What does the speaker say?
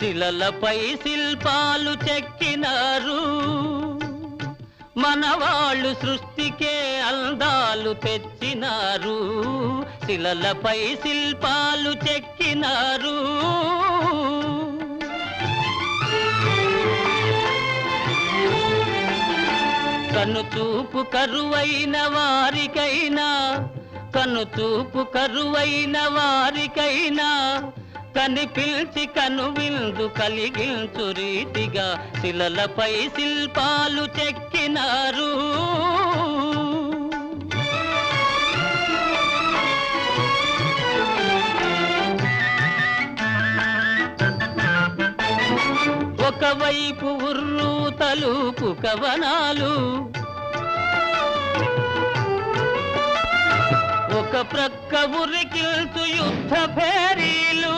శిలలపై శిల్పాలు చెక్కినారు, మనవాళ్ళు సృష్టికే అందాలు తెచ్చినారు. శిలలపై శిల్పాలు చెక్కినారు, కనుచూపు కరువైన వారికైనా, కనుచూపు కరువైన వారికైనా కనిపిల్చి కనువిందు కలిగించు రీతిగా శిలలపై శిల్పాలు చెక్కినారు. ఒకవైపు ఉర్రు తలుపు కవనాలు, ఒక ప్రక్క ఉరికిల్చు యుద్ధ భేరీలు,